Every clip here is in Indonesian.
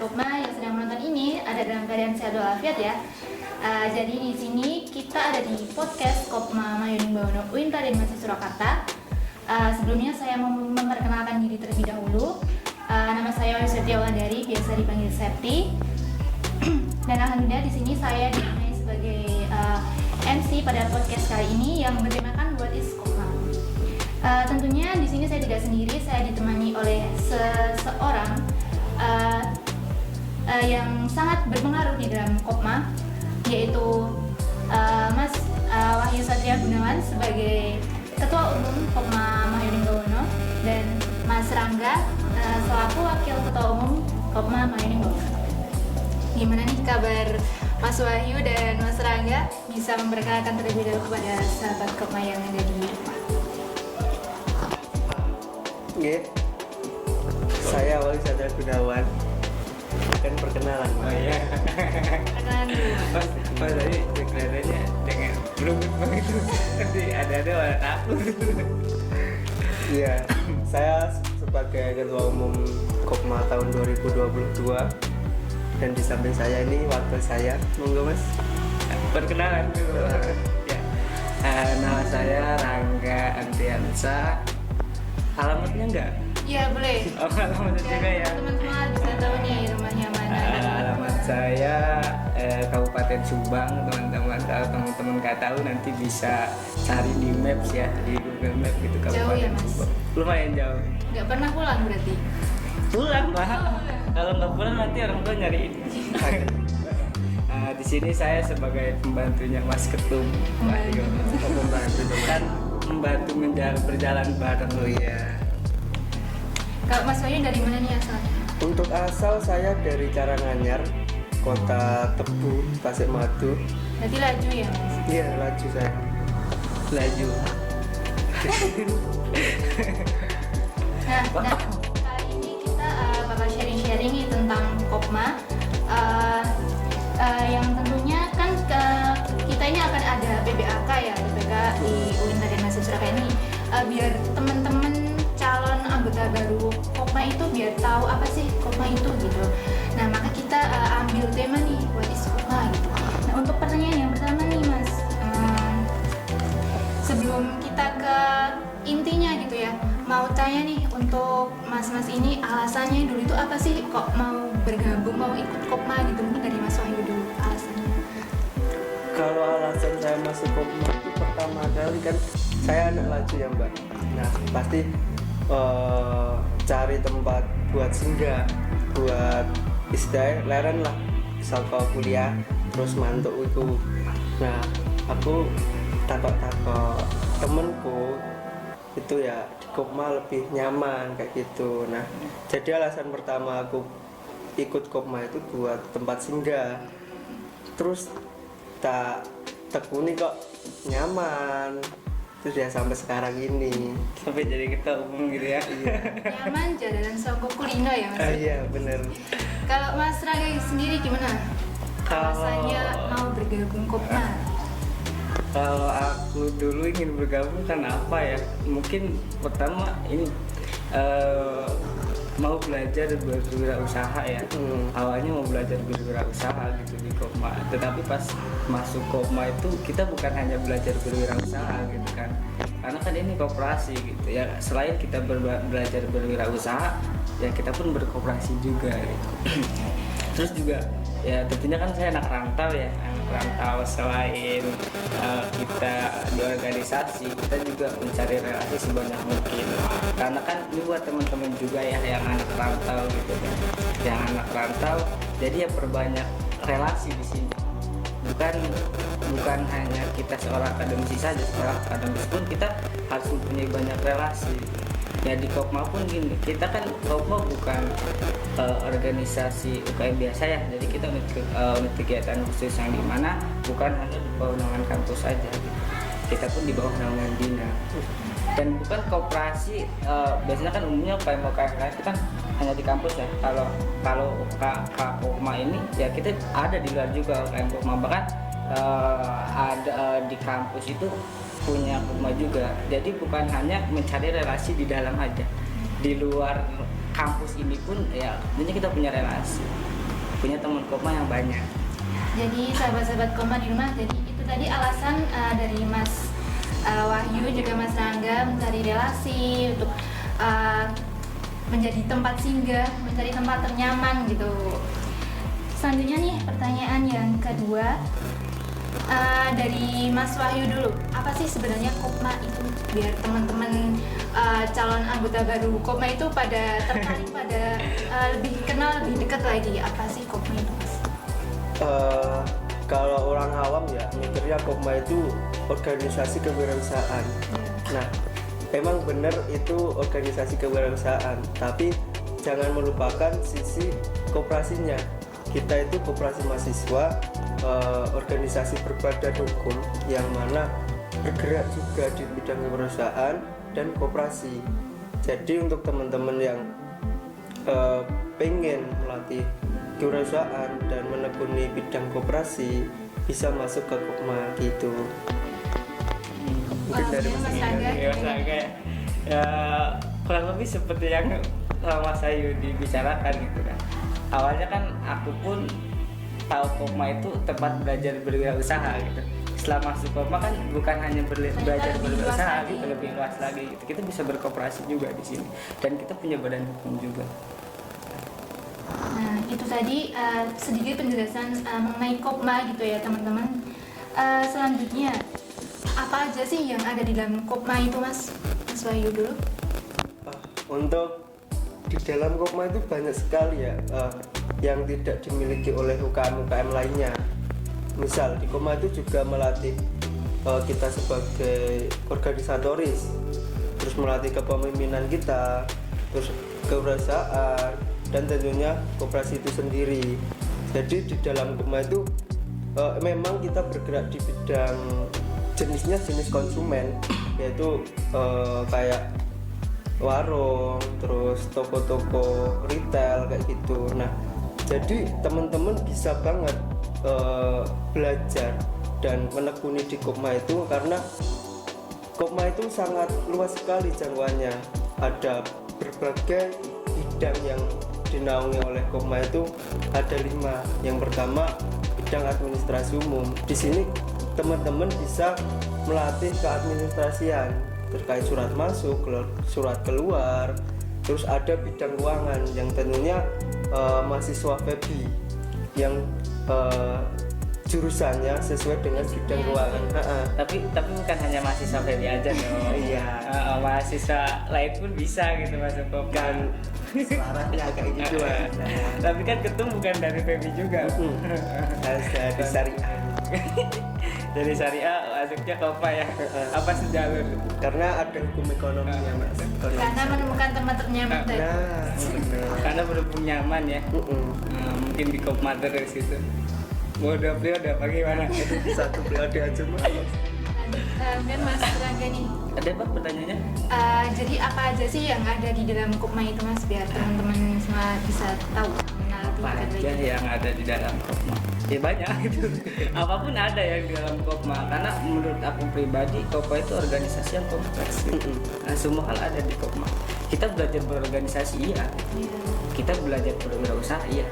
Kopma yang sedang menonton ini ada dalam keadaan sehat walafiat ya. Jadi di sini kita ada di podcast Kopma Mayuning Bawono UIN Raden Masih Surakarta. Sebelumnya saya mau memperkenalkan diri terlebih dahulu. Nama saya Septia Wulandari, biasa dipanggil Septi. Dan alhamdulillah di sini saya ditemani sebagai MC pada podcast kali ini yang bertemakan What is Kopma. Tentunya di sini saya tidak sendiri, saya ditemani oleh seseorang yang sangat berpengaruh di dalam Kopma, yaitu Mas Wahyu Satria Gunawan sebagai Ketua Umum Kopma Mayuning Bawono dan Mas Rangga selaku Wakil Ketua Umum Kopma Mayuning Bawono. Gimana nih kabar Mas Wahyu dan Mas Rangga? Bisa memperkenalkan terlebih dahulu kepada sahabat Kopma yang ada di rumah. Nggih. Saya Wahyu Satria Gunawan. Kan perkenalan. Oh iya. Perkenalan dulu. Pas tadi deklarasinya dengan belum begitu. Nanti ada orang takut. Iya. Saya sebagai Ketua Umum Kopma tahun 2022 dan di samping saya ini wakil saya. Monggo Mas. Perkenalan dulu. Ya. Nama saya Rangga Andiansa. Alamatnya enggak? Iya boleh. Oh, alamatnya juga ya. Teman-teman bisa tahu nih rumahnya mana. Alamat saya Kabupaten Subang, teman-teman. Kalau teman-teman nggak tahu nanti bisa cari di Maps ya, di Google Maps gitu Jauh ya, Mas? Subang. Lumayan jauh. Nggak pernah pulang berarti. Pulang lah. Kalau nggak pulang nanti orang tua nyariin. Di sini saya sebagai pembantunya Mas Ketum. Pembantu. Pembantu kan membantu berjalan bareng lo ya. Kalau Mas Wahyu dari mana nih asalnya? Untuk asal saya dari Karanganyar, Kota Tebu, Tasikmalaya. Berarti laju ya Mas? Iya, laju saya. Laju. Nah, kali ini kita bakal sharing-sharing nih tentang Kopma. Yang tentunya kan kita ini akan ada PBAK ya, PBAK di UIN Raden Masih Surakarta ini. Biar teman-teman calon anggota baru Kopma itu biar tahu apa sih Kopma itu gitu. Nah, maka kita ambil tema nih, what is Kopma gitu. Nah, untuk pertanyaan yang pertama nih Mas, sebelum kita ke intinya gitu ya, mau tanya nih untuk mas-mas ini alasannya dulu itu apa sih kok mau bergabung, mau ikut Kopma gitu. Mungkin dari Mas Wahyu dulu alasannya. Kalau alasan saya masuk Kopma itu pertama kali kan saya anak laju ya Mbak. Nah pasti cari tempat buat singgah, buat istilahnya leren lah, misal kuliah terus mantuk itu. Nah aku takut temenku itu ya di Kopma lebih nyaman kayak gitu. Nah jadi alasan pertama aku ikut Kopma itu buat tempat singgah, terus tak tekuni kok nyaman, terus ya sampai sekarang ini. Sampai jadi ketua umum gitu ya. Nyaman jalan soko kulino ya Mas. Iya bener. Kalau Mas Rangga sendiri gimana? Alasannya mau bergabung Kopma? Kalau aku dulu ingin bergabung kan apa ya? Mungkin pertama ini mau belajar berwirausaha ya. Awalnya mau belajar berwirausaha gitu di Kopma. Tetapi pas masuk Kopma itu kita bukan hanya belajar berwirausaha gitu kan. Karena kan ini koperasi gitu ya. Selain kita belajar berwirausaha, ya kita pun berkoperasi juga gitu. Terus juga ya tentunya kan saya anak rantau ya. Rantau selain kita di organisasi, kita juga mencari relasi sebanyak mungkin. Karena kan ini buat teman-teman juga ya yang anak rantau gitu kan. Yang anak rantau, jadi ya perbanyak relasi di sini. Bukan hanya kita seorang akademisi saja, seorang akademisi pun kita harus mempunyai banyak relasi. Ya di Kopma pun gini, kita kan Kopma bukan organisasi UKM biasa ya, jadi kita unit kegiatan khusus yang dimana bukan hanya di bawah naungan kampus saja gitu. Kita pun di bawah naungan Bina dan bukan koperasi. Biasanya kan umumnya UKM itu kan hanya di kampus ya. Kalau Kopma ini ya kita ada di luar juga UKM Kopma, bahkan ada di kampus itu punya Kopma juga. Jadi bukan hanya mencari relasi di dalam aja, di luar kampus ini pun ya tentunya kita punya relasi, punya teman Kopma yang banyak. Jadi sahabat-sahabat Kopma di rumah, jadi itu tadi alasan dari Mas Wahyu juga Mas Rangga mencari relasi untuk menjadi tempat singgah, mencari tempat ternyaman gitu. Selanjutnya nih pertanyaan yang kedua dari Mas Wahyu dulu. Apa sih sebenarnya Kopma itu, biar teman-teman calon anggota baru Kopma itu pada tertarik pada lebih kenal lebih dekat lagi. Apa sih Kopma itu, Mas? Kalau orang awam ya mikirnya Kopma itu organisasi kewirausahaan. Nah, emang benar itu organisasi kewirausahaan, tapi jangan melupakan sisi koperasinya. Kita itu koperasi mahasiswa, organisasi berbadan hukum yang mana bergerak juga di bidang kewirausahaan dan koperasi. Jadi untuk teman-teman yang pengen melatih kewirausahaan dan menekuni bidang koperasi, bisa masuk ke Kopma gitu. Mungkin dari Mas Rangga. Ya kurang lebih seperti yang sama Mas Ayu dibicarakan gitu kan. Awalnya kan aku pun tahu Kopma itu tempat belajar berwirausaha gitu. Setelah masuk Kopma kan bukan hanya belajar berwirausaha gitu, lebih luas lagi gitu. Kita bisa berkooperasi juga di sini dan kita punya badan hukum juga. Nah, itu tadi sedikit penjelasan mengenai Kopma gitu ya teman-teman. Selanjutnya, apa aja sih yang ada di dalam Kopma itu, Mas? Mas Wahyu dulu. Untuk di dalam Kopma itu banyak sekali ya yang tidak dimiliki oleh UKM-UKM lainnya. Misal di Kopma itu juga melatih kita sebagai organisatoris, terus melatih kepemimpinan kita, terus kewirausahaan, dan tentunya koperasi itu sendiri. Jadi di dalam Kopma itu memang kita bergerak di bidang jenis konsumen, yaitu kayak warung, terus toko-toko retail kayak gitu. Nah, jadi teman-teman bisa banget belajar dan menekuni di Kopma itu, karena Kopma itu sangat luas sekali jangkauannya. Ada berbagai bidang yang dinaungi oleh Kopma itu ada 5. Yang pertama bidang administrasi umum. Di sini teman-teman bisa melatih keadministrasian terkait surat masuk, surat keluar. Terus ada bidang keuangan yang tentunya mahasiswa FEBI yang jurusannya sesuai dengan bidang keuangan. Tapi bukan hanya mahasiswa FEBI aja dong. Iya. Mahasiswa lain pun bisa gitu masuk Kopma. Kan selarasnya kayak gitu. Tapi kan ketum bukan dari FEBI juga. Harus dari syariah. Dari syariah masuknya Kopma ya. Apa sejalur? Karena ada hukum ekonominya, Mas. Karena menemukan tempat ternyaman tadi. Nah, benar. Karena berhubung nyaman ya. Mungkin di Kopma terus itu. Bodoh periode apa gimana? Satu periode aja, Mas. Kemudian Mas Rangga nih, Ada apa pertanyaannya? jadi apa aja sih yang ada di dalam Kopma itu, Mas, biar teman-teman semua bisa tahu mengenal Apa aja yang ada di dalam Kopma? Ya banyak gitu. Apapun ada yang di dalam Kopma. Karena menurut aku pribadi, Kopma itu organisasi yang kompleks gitu. Nah, semua hal ada di Kopma. Kita belajar berorganisasi, iya. Kita belajar berwirausaha, iya.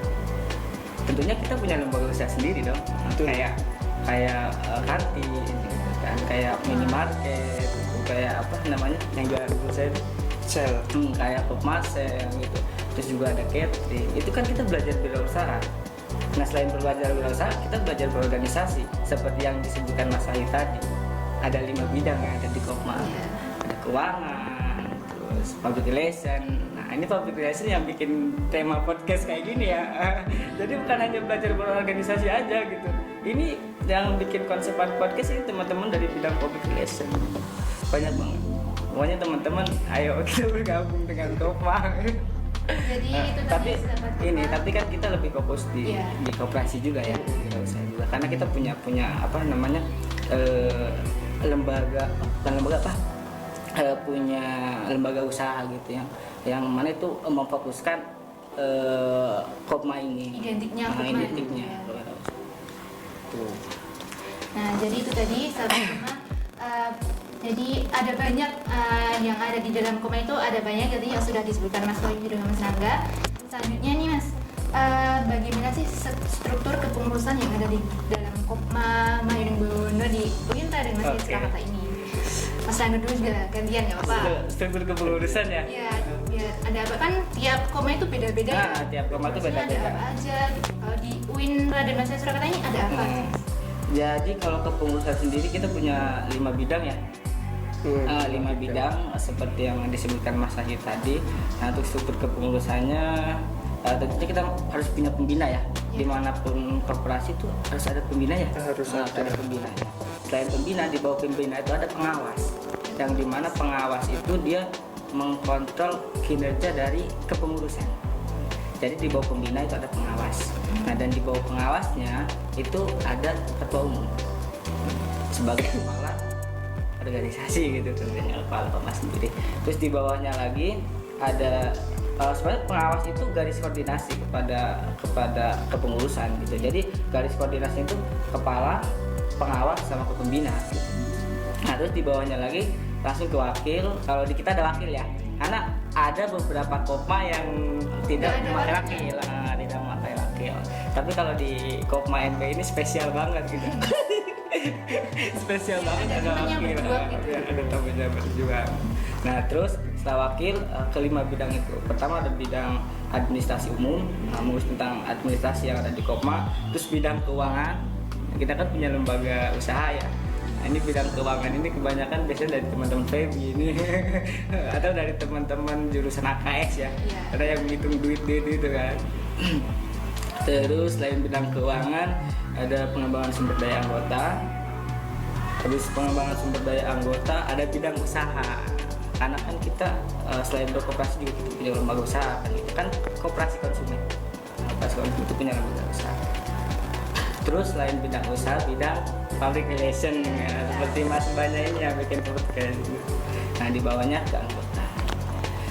Tentunya kita punya lembaga usaha sendiri dong. Kayak kantin gitu kan, kayak minimarket, kayak apa namanya yang jualan pulsa itu, Sel. kayak Kopmasel gitu. Terus juga ada catering. Itu kan kita belajar berwirausaha. Nah, selain belajar berwirausaha, kita belajar berorganisasi seperti yang disebutkan Mas Wahyu tadi. Ada 5 bidang yang ada di Kopma. Ada keuangan, terus public relation. Nah, ini public relation yang bikin tema podcast kayak gini ya. Jadi bukan hanya belajar berorganisasi aja gitu. Ini yang bikin konsep podcast ini teman-teman dari bidang public relation. Banyak banget. Pokoknya teman-teman, ayo kita bergabung dengan Kopma. Jadi itu Tapi sahabat ini, Kopma. tapi kan kita lebih fokus di koperasi juga ya, wirausaha juga. Karena kita punya apa namanya lembaga, bukan lembaga apa? Punya lembaga usaha gitu yang mana itu memfokuskan Kopma ini. Identiknya Kopma. Identiknya. Tuh. Nah, jadi itu tadi sahabat Kopma Jadi ada banyak yang ada di dalam Kopma itu, ada banyak jadi yang sudah disebutkan Mas Wahyu dengan Mas Rangga. Selanjutnya nih Mas, bagaimana sih struktur kepengurusan yang ada di dalam Kopma Mayuning Bawono di UIN Raden Masih Surakarta ini? Mas Rangga dulu juga gantian nggak apa-apa. Struktur kepengurusan ya? Iya, biar ada apa kan tiap Kopma itu beda-beda ya. Tiap Kopma itu Maksudnya beda-beda. ada apa aja gitu. Kalau di UIN Raden Masih Surakarta ini ada apa? Jadi kalau kepengurusan sendiri kita punya 5 bidang ya. 5 bidang seperti yang disebutkan Mas Wahyu tadi. Nah, untuk struktur kepengurusannya tentunya kita harus punya pembina ya. Dimanapun korporasi itu harus ada pembina ya. Harus ada pembina ya. Selain pembina, di bawah pembina itu ada pengawas. Yang dimana pengawas itu dia mengkontrol kinerja dari kepengurusan. Jadi di bawah pembina itu ada pengawas. Nah, dan di bawah pengawasnya itu ada ketua umum sebagai kepala organisasi gitu, tentunya kepala Kopma sendiri. Terus di bawahnya lagi ada sebenarnya pengawas itu garis koordinasi kepada kepengurusan gitu. Jadi garis koordinasi itu kepala, pengawas sama kepembina. Nah, terus di bawahnya lagi langsung ke wakil. Kalau di kita ada wakil ya, karena ada beberapa Kopma yang tidak memakai wakil, tidak memakai wakil. Tapi kalau di Kopma NB ini spesial banget gitu. Spesial banget ada wakil, ada tamunya berjuang. Nah, terus setelah wakil kelima bidang itu, pertama ada bidang administrasi umum, mengurus tentang administrasi yang ada di Kopma. Terus bidang keuangan, kita kan punya lembaga usaha ya. Nah, ini bidang keuangan ini kebanyakan biasanya dari teman-teman Febi ini atau dari teman-teman jurusan AKS ya. Ada yang menghitung duit itu kan. Terus selain bidang keuangan ada pengembangan sumber daya anggota. Habis pengembangan sumber daya anggota ada bidang usaha. Karena kan kita selain berkoperasi juga kita punya lembaga usaha kan, kita kan koperasi konsumen. Koperasi konsumen itu punya lembaga usaha. Terus selain bidang usaha, bidang public relation ya, seperti Mas Banya ini yang bikin podcast gitu. Nah, di bawahnya ke anggota.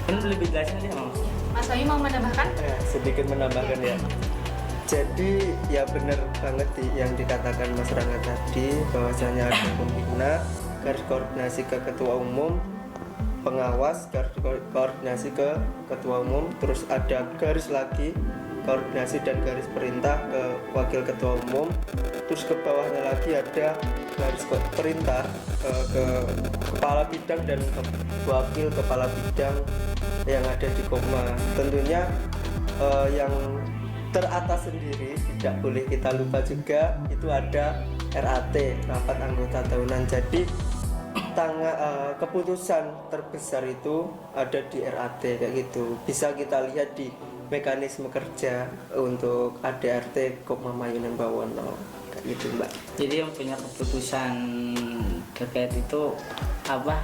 Kan lebih jelasin aja Mas. Mas Wahyu mau menambahkan? Sedikit menambahkan ya. Jadi ya benar banget yang dikatakan Mas Rangga tadi, bahwasanya ada pembina, garis koordinasi ke ketua umum, pengawas, garis koordinasi ke ketua umum, terus ada garis lagi koordinasi dan garis perintah ke wakil ketua umum, terus ke bawahnya lagi ada garis perintah ke kepala bidang dan wakil kepala bidang yang ada di Kopma. Tentunya yang teratas sendiri tidak boleh kita lupa juga, itu ada RAT, rapat anggota tahunan. Jadi keputusan terbesar itu ada di RAT kayak gitu. Bisa kita lihat di mekanisme kerja untuk ADRT Kopma Mayuning Bawono kayak gitu Mbak. Jadi yang punya keputusan terkait itu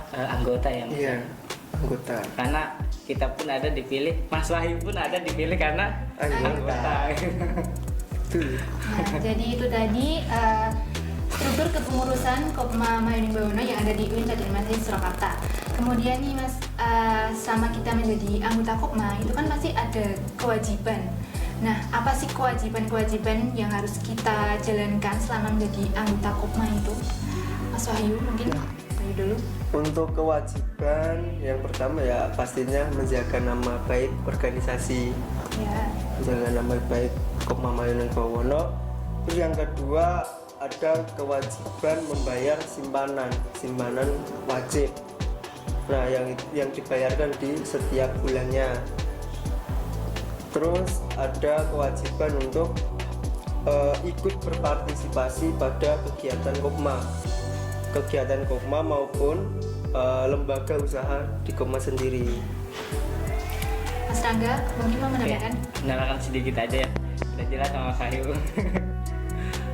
anggota ya Mas? Iya, anggota. Karena kita pun ada dipilih, Mas Wahyu pun ada dipilih karena anggota. Nah, jadi itu tadi struktur kepengurusan Kopma Mayuning Bawono yang ada di UIN Raden Masih Surakarta. Kemudian nih Mas, sama kita menjadi anggota Kopma itu kan pasti ada kewajiban. Nah, apa sih kewajiban-kewajiban yang harus kita jalankan selama menjadi anggota Kopma itu? Mas Wahyu mungkin Wahyu dulu. Untuk kewajiban yang pertama ya pastinya menjaga nama baik organisasi. Ya. Menjaga nama baik Kopma Mayuning Bawono. Terus yang kedua ada kewajiban membayar simpanan wajib. Nah, yang dibayarkan di setiap bulannya. Terus ada kewajiban untuk ikut berpartisipasi pada kegiatan Kopma maupun lembaga usaha di Kopma sendiri. Mas Rangga mungkin mau menambahkan? Menambahkan sedikit aja ya, udah jelas sama Mas Wahyu.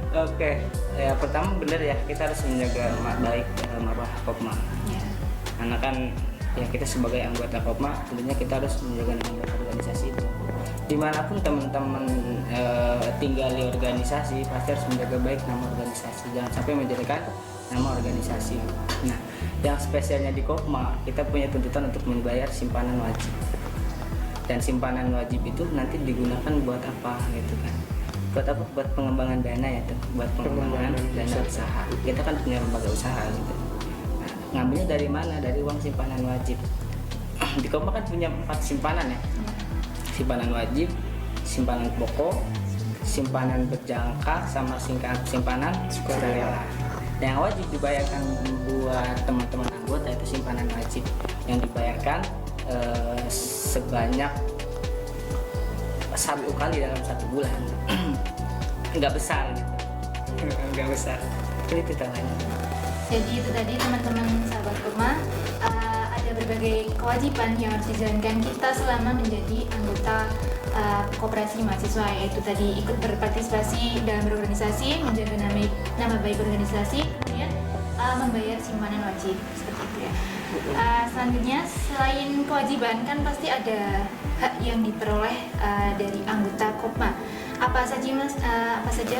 Oke, ya pertama benar ya, kita harus menjaga baik marwah Kopma. Ya. Karena kan ya kita sebagai anggota Kopma tentunya kita harus menjaga nama baik organisasi itu. Dimanapun teman-teman tinggal di organisasi pasti harus menjaga baik nama organisasi, jangan sampai menjadikan nama organisasi. Nah, yang spesialnya di Kopma kita punya tuntutan untuk membayar simpanan wajib. Dan simpanan wajib itu nanti digunakan buat apa gitu kan? Buat apa? Buat pengembangan dana ya tuh, buat pengembangan dana usaha. Kita kan punya lembaga usaha gitu. Nah, ngambilnya dari mana? Dari uang simpanan wajib. Di Kopma kan punya 4 simpanan ya. Simpanan wajib, simpanan pokok, simpanan berjangka, sama simpanan sukarela. Yang wajib dibayarkan buat teman-teman anggota itu simpanan wajib yang dibayarkan sebanyak 1 kali dalam 1 bulan. Nggak besar gitu. Nggak besar. Itu tangannya. Jadi itu tadi teman-teman sahabat Kopma, ada berbagai kewajiban yang harus dijalankan kita selama menjadi anggota koperasi mahasiswa, yaitu tadi ikut berpartisipasi dalam berorganisasi, menjaga nama baik organisasi, kemudian membayar simpanan wajib seperti itu ya. Selanjutnya selain kewajiban kan pasti ada hak yang diperoleh dari anggota Kopma. Apa saja mas? Apa saja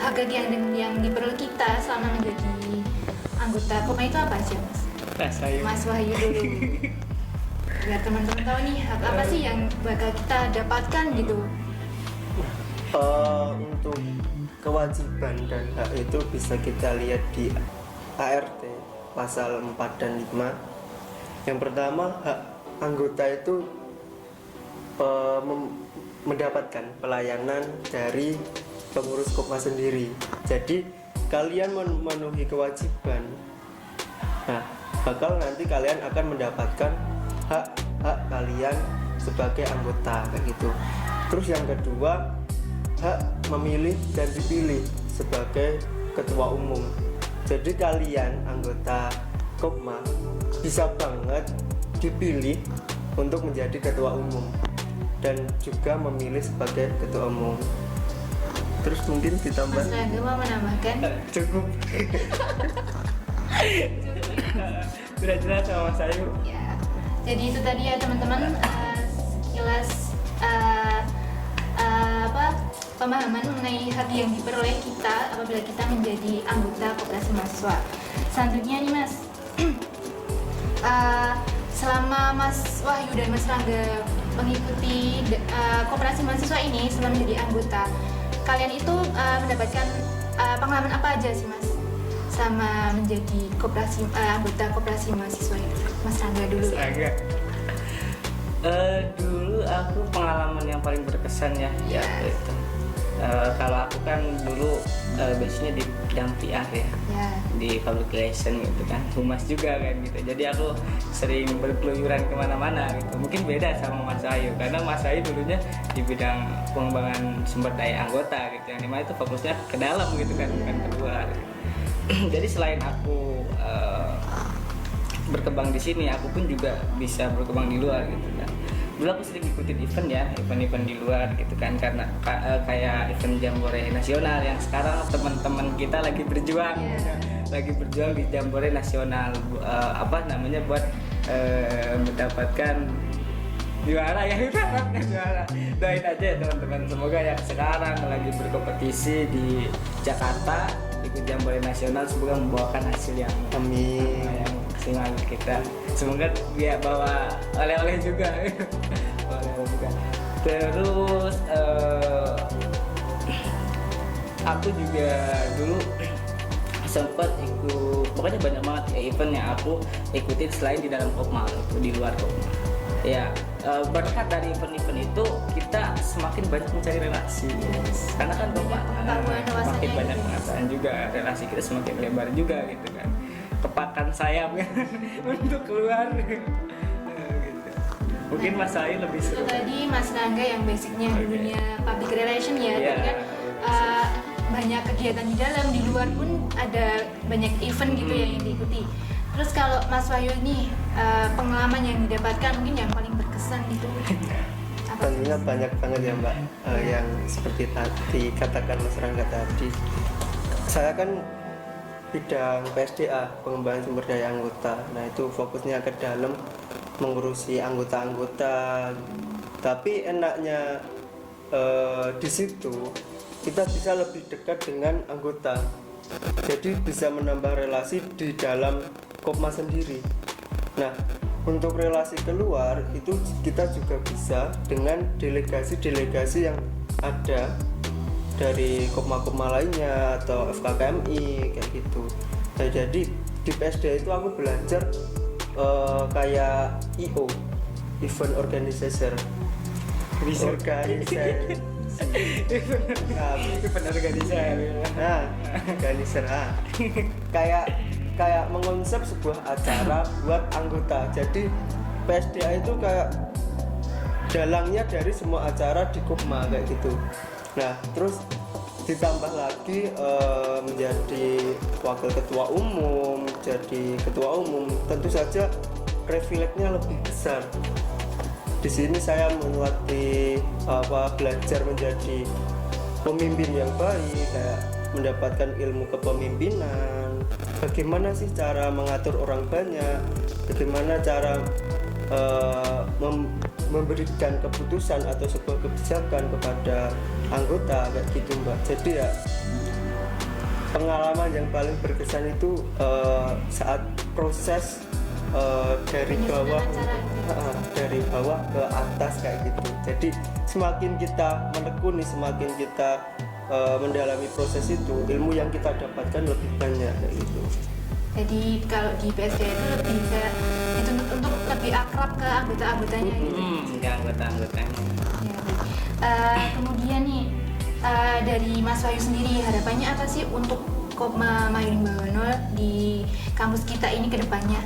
hak yang diperoleh kita selama menjadi anggota Kopma itu apa aja mas? Mas Wahyu dulu. Biar teman-teman tahu nih hak apa sih yang bakal kita dapatkan gitu. Untuk kewajiban dan hak itu bisa kita lihat di ART pasal 4 dan 5. Yang pertama, hak anggota itu mendapatkan pelayanan dari pengurus Kopma sendiri. Jadi kalian memenuhi kewajiban, nah bakal nanti kalian akan mendapatkan hak kalian sebagai anggota kayak gitu. Terus yang kedua, hak memilih dan dipilih sebagai ketua umum. Jadi kalian anggota Kopma bisa banget dipilih untuk menjadi ketua umum dan juga memilih sebagai ketua umum. Terus mungkin ditambah. Mas Rangga mau menambahkan? Cukup. Sudah jelas sama Mas Ayu. Ya. Jadi itu tadi ya teman-teman, sekilas pemahaman mengenai hak yang diperoleh kita apabila kita menjadi anggota koperasi mahasiswa. Selanjutnya nih Mas, selama Mas Wahyu dan Mas Rangga mengikuti koperasi mahasiswa ini selama menjadi anggota, kalian itu mendapatkan pengalaman apa aja sih Mas sama menjadi anggota koperasi mahasiswa itu? Mas Rangga dulu. Mas Rangga. Dulu aku pengalaman yang paling berkesan ya itu. Kalau aku kan dulu biasanya di bidang PR ya, di public relation gitu kan, humas juga kan gitu. Jadi aku sering berkeluyuran kemana-mana gitu. Mungkin beda sama Mas Ayu, karena Mas Ayu dulunya di bidang pengembangan sumber daya anggota gitu, yang dimana itu fokusnya ke dalam gitu kan, bukan ke luar. Jadi selain aku berkembang di sini, aku pun juga bisa berkembang di luar gitu kan. Dulu aku sering ikutin event di luar gitu kan, karena kayak event Jambore Nasional yang sekarang teman-teman kita lagi berjuang di Jambore Nasional, buat mendapatkan juara ya. Kita harapkan juara. Doain aja ya teman-teman, semoga yang sekarang lagi berkompetisi di Jakarta ikut Jambore Nasional semoga membawakan hasil yang yang maksimal kita. Semoga dia bawa oleh-oleh juga. Terus aku juga dulu sempat ikut, pokoknya banyak banget event yang aku ikutin selain di dalam Kopma, itu di luar Kopma. Ya, berkat dari event-event itu kita semakin banyak mencari relasi. Karena kan semakin banyak pengetahuan juga, relasi kita semakin lebar juga gitu kan. Kepakan sayap kan untuk keluar. Gitu. Mungkin Mas Ayu lebih seru. Itu tadi Mas Rangga yang basicnya dulunya public relation ya, Iya, tapi kan banyak kegiatan di dalam, di luar pun ada banyak event gitu yang diikuti. Terus kalau Mas Wahyu nih pengalaman yang didapatkan mungkin yang paling berkesan gitu. Tentunya banyak banget ya Mbak, yang seperti tadi katakan Mas Rangga tadi. Saya kan bidang PSDA, pengembangan sumber daya anggota. Nah itu fokusnya ke dalam mengurusi anggota-anggota. Tapi enaknya di situ kita bisa lebih dekat dengan anggota. Jadi bisa menambah relasi di dalam Kopma sendiri. Nah untuk relasi keluar itu kita juga bisa dengan delegasi-delegasi yang ada dari Kopma-Kopma lainnya atau FKKMI kayak gitu. Nah, jadi di PSD itu aku belajar kayak IO, event organizer. Organisasi. Event organizer. Nah, organizer. Kayak mengonsep sebuah acara buat anggota. Jadi PSDA itu kayak dalangnya dari semua acara di Kopma kayak gitu. Nah, terus ditambah lagi menjadi wakil ketua umum, jadi ketua umum, tentu saja privilege-nya lebih besar. Di sini saya melatih belajar menjadi pemimpin yang baik, kayak mendapatkan ilmu kepemimpinan, bagaimana sih cara mengatur orang banyak, bagaimana cara memberikan keputusan atau sebuah kebijakan kepada anggota kayak gitu Mbak. Jadi ya pengalaman yang paling berkesan itu saat proses dari bawah ke atas kayak gitu. Jadi semakin kita menekuni, semakin kita mendalami proses itu, ilmu yang kita dapatkan lebih banyak kayak gitu. Jadi kalau di PSD itu lebih dituntut untuk lebih akrab ke anggota-anggotanya gitu. Ya anggota-anggotanya. Ya, kemudian nih dari Mas Wahyu sendiri harapannya apa sih untuk Kopma Mayuning Bawono di kampus kita ini ke depannya?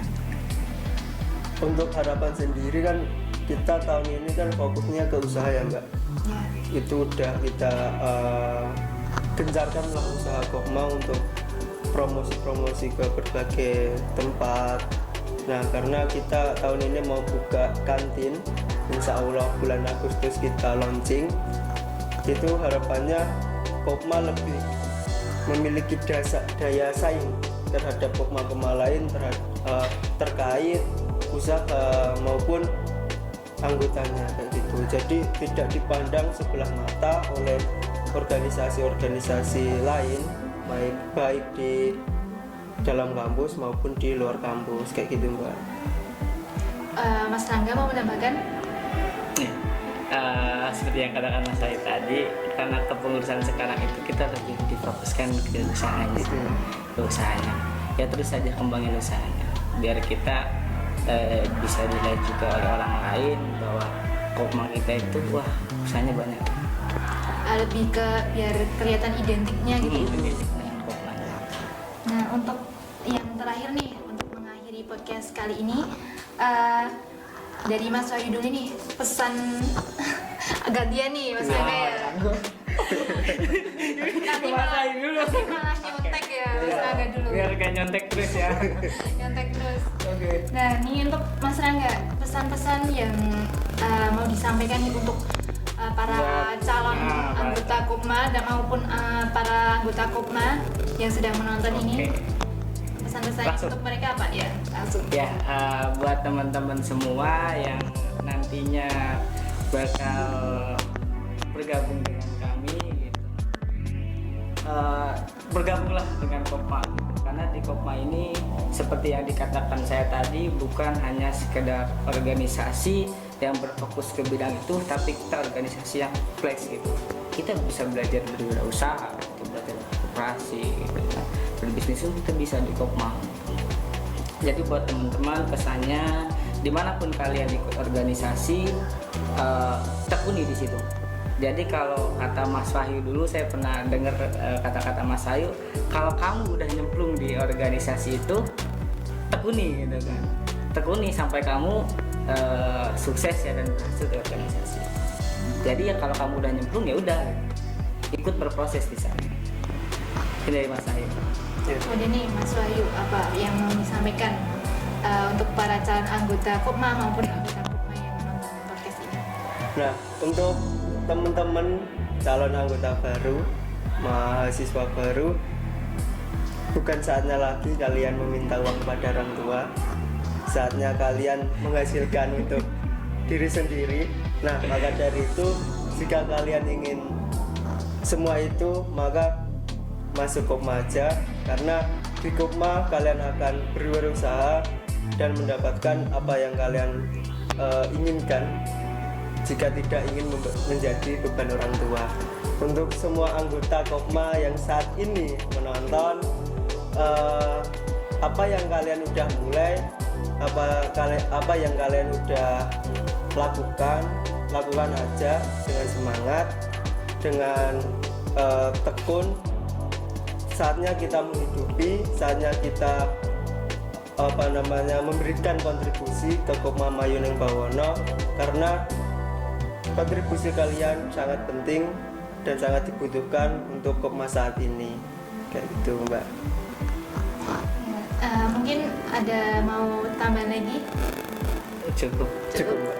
Untuk harapan sendiri kan kita tahun ini kan fokusnya ke usaha ya Mbak. Ya. Itu udah kita gencarkan lah usaha Kopma untuk promosi ke berbagai tempat. Nah, karena kita tahun ini mau buka kantin, insya Allah bulan Agustus kita launching. Itu harapannya Kopma lebih memiliki daya saing terhadap Kopma lain terkait usaha maupun anggotanya kayak gitu. Jadi tidak dipandang sebelah mata oleh organisasi-organisasi lain, baik di dalam kampus maupun di luar kampus kayak gitu Mbak. Mas Rangga mau menambahkan? Seperti yang katakan Mas Said tadi, karena kepengurusan sekarang itu kita lebih difokuskan ke usahanya, ya terus saja kembangin usahanya biar kita bisa dilihat juga oleh orang lain bahwa Kopma kita itu wah usahanya banyak. Lebih ke biar kelihatan identiknya gitu. Nah, untuk yang terakhir nih, untuk mengakhiri podcast kali ini, dari Mas Wahyu dulu nih, pesan gantian nih Mas Rangga ya. Nanti malah nyontek ya Mas Rangga dulu. Biar gak nyontek terus ya. Nyontek terus. Oke. Nah, ini untuk Mas Rangga, pesan-pesan yang mau disampaikan nih untuk para calon anggota Kopma dan maupun para anggota Kopma yang sedang menonton ini. Pesan-pesan untuk mereka apa ya? Langsung. Ya, buat teman-teman semua yang nantinya bakal bergabung dengan kami gitu. Bergabunglah dengan Kopma karena di Kopma ini seperti yang dikatakan saya tadi bukan hanya sekedar organisasi yang berfokus ke bidang itu, tapi kita organisasi yang flex gitu. Kita bisa belajar berwirausaha, kita belajar koperasi gitu. Berbisnis itu kita bisa di Kopma. Jadi buat teman-teman pesannya dimanapun kalian ikut organisasi, tekuni di situ. Jadi kalau kata Mas Wahyu dulu, saya pernah dengar kata-kata Mas Wahyu, kalau kamu udah nyemplung di organisasi itu, tekuni gitu kan. Tekuni sampai kamu sukses ya dan berhasil di organisasi. Jadi ya kalau kamu udah nyemplung ya udah ikut berproses di sana. Ini dari Mas Wahyu. Udah nih Mas Wahyu, apa yang mau disampaikan untuk para calon anggota Kopma maupun anggota Kopma yang menonton podcast ini? Nah, untuk teman-teman calon anggota baru, mahasiswa baru, bukan saatnya lagi kalian meminta uang pada orang tua. Saatnya kalian menghasilkan untuk diri sendiri. Nah, maka dari itu jika kalian ingin semua itu, maka masuk Kopma aja, karena di Kopma kalian akan berwirausaha dan mendapatkan apa yang kalian inginkan jika tidak ingin menjadi beban orang tua. Untuk semua anggota Kopma yang saat ini menonton, apa yang kalian udah mulai, apa yang kalian udah lakukan aja dengan semangat, dengan tekun. Saatnya kita menghidupi, saatnya kita memberikan kontribusi ke Kopma Mayuning Bawono, karena kontribusi kalian sangat penting dan sangat dibutuhkan untuk Kopma saat ini. Kayak gitu, Mbak. Mungkin ada mau tambahan lagi? Cukup. Mbak.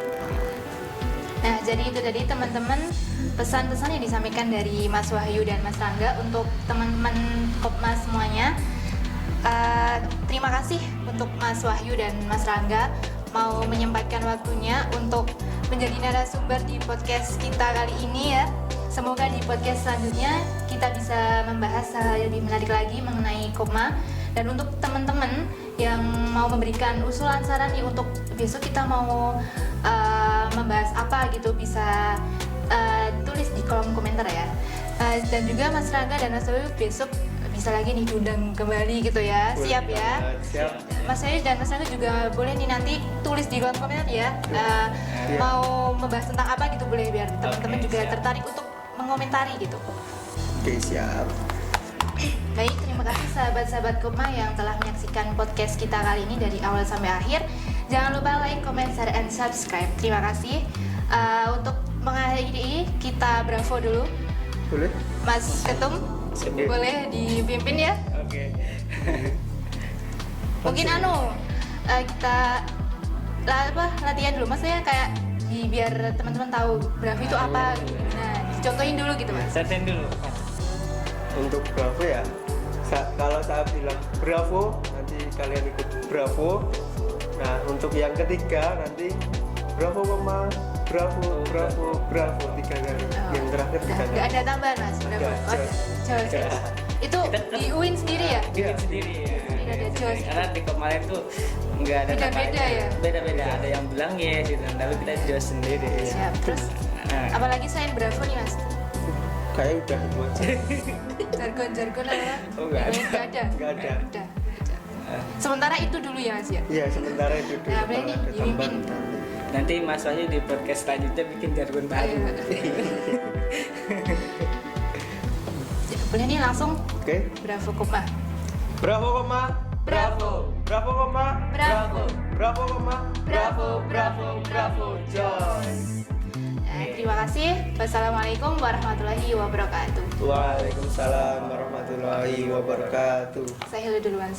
Nah, jadi itu tadi teman-teman pesan-pesan yang disampaikan dari Mas Wahyu dan Mas Rangga untuk teman-teman Kopma semuanya. Terima kasih untuk Mas Wahyu dan Mas Rangga mau menyempatkan waktunya untuk menjadi narasumber di podcast kita kali ini ya. Semoga di podcast selanjutnya kita bisa membahas hal yang lebih menarik lagi mengenai Kopma. Dan untuk teman-teman yang mau memberikan usulan saran nih untuk besok kita mau membahas apa gitu, bisa tulis di kolom komentar ya. Dan juga Mas Rangga dan Mas Wahyu besok bisa lagi nih diundang kembali gitu ya. Boleh Siap ya. Siap. Mas Wahyu dan Mas Rangga juga boleh nih nanti tulis di kolom komentar ya. Mau membahas tentang apa gitu, boleh, biar teman-teman juga siap. tertarik untuk mengomentari gitu. Oke, siap. Baik, terima kasih sahabat-sahabat Kopma yang telah menyaksikan podcast kita kali ini dari awal sampai akhir. Jangan lupa like, comment, share, and subscribe. Terima kasih. Untuk mengakhiri, kita bravo dulu. Boleh? Mas Ketum, boleh dipimpin ya? Oke. Mungkin kita latihan dulu, Mas, ya, kayak biar teman-teman tahu bravo itu apa gitu. Nah, dicontohin dulu gitu, Mas. Setin dulu. Untuk bravo ya, kalau saya bilang bravo, nanti kalian ikut bravo. Nah, untuk yang ketiga nanti bravo Kopma, bravo 3 kali. Yang terakhir 3 kali. Nggak ada tambahan, Mas. Bravo. Nggak, Jos. Itu di UIN sendiri ya? Bikin sendiri ya. Tidak ada jos. Karena di kemarin tuh nggak ada Beda-beda namanya. ya? Beda-beda. Ada yang bilang ya gitu, tapi kita jos sendiri. Siap. Terus Nah, apalagi selain bravo nih, Mas? Kayaknya udah itu aja. Jargon-jargon apa? Oh, nggak ada. Nggak ada. Nggak ada. Udah. Sementara itu dulu ya, Mas ya. Iya, sementara itu dulu. Nah, boleh nih, Kalau ada dipimpin. tambahan. nanti Mas Wahyu di podcast selanjutnya bikin jargon baru. Boleh nih langsung. Oke. Bravo Kopma. Bravo Kopma. Bravo. Bravo Kopma. Bravo. Bravo Kopma. Bravo. Jos. Terima kasih. Wassalamualaikum warahmatullahi wabarakatuh. Waalaikumsalam warahmatullahi wabarakatuh. Saya Hilda duluan.